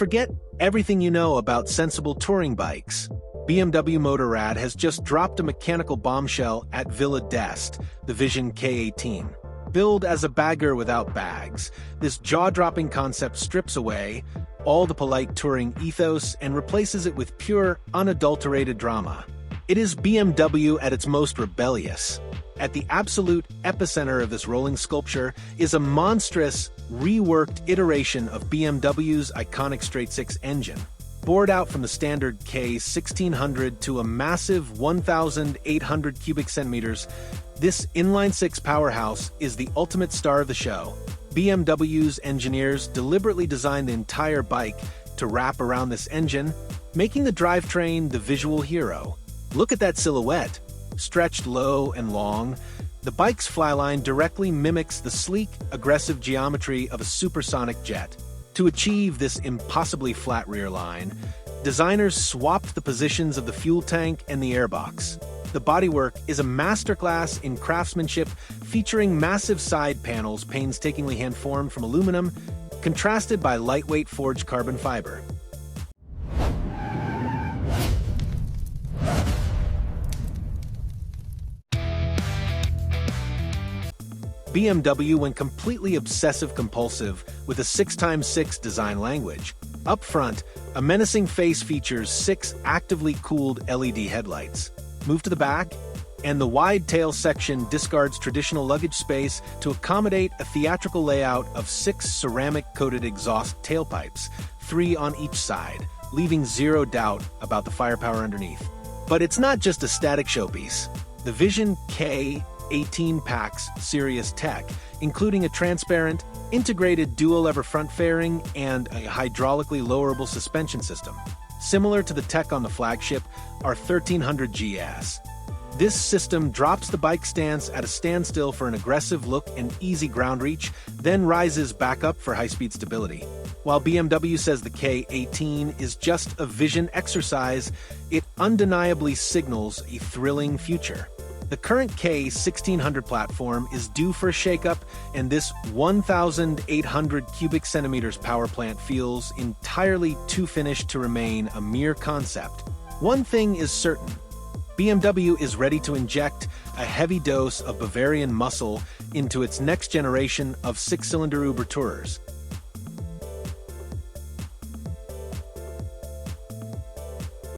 forget everything you know about sensible touring bikes. BMW Motorrad has just dropped a mechanical bombshell at Villa d'Est, the Vision K18. Billed as a bagger without bags, this jaw-dropping concept strips away all the polite touring ethos and replaces it with pure, unadulterated drama. It is BMW at its most rebellious. At the absolute epicenter of this rolling sculpture is a monstrous, reworked iteration of BMW's iconic straight-six engine. Bored out from the standard K1600 to a massive 1,800 cubic centimeters, this inline-six powerhouse is the ultimate star of the show. BMW's engineers deliberately designed the entire bike to wrap around this engine, making the drivetrain the visual hero. Look at that silhouette. Stretched low and long, the bike's flyline directly mimics the sleek, aggressive geometry of a supersonic jet. To achieve this impossibly flat rear line, designers swapped the positions of the fuel tank and the airbox. The bodywork is a masterclass in craftsmanship, featuring massive side panels painstakingly hand-formed from aluminum, contrasted by lightweight forged carbon fiber. BMW went completely obsessive-compulsive with a 6x6 design language. Up front, a menacing face features 6 actively cooled LED headlights. Move to the back, and the wide tail section discards traditional luggage space to accommodate a theatrical layout of 6 ceramic-coated exhaust tailpipes, 3 on each side, leaving zero doubt about the firepower underneath. But it's not just a static showpiece. The Vision K18 packs serious tech, including a transparent, integrated dual-lever front fairing and a hydraulically lowerable suspension system. Similar to the tech on the flagship, our 1300 GS. This system drops the bike stance at a standstill for an aggressive look and easy ground reach, then rises back up for high-speed stability. While BMW says the K18 is just a vision exercise, it undeniably signals a thrilling future. The current K1600 platform is due for a shakeup, and this 1,800 cubic centimeters power plant feels entirely too finished to remain a mere concept. One thing is certain: BMW is ready to inject a heavy dose of Bavarian muscle into its next generation of 6-cylinder Uber Tourers.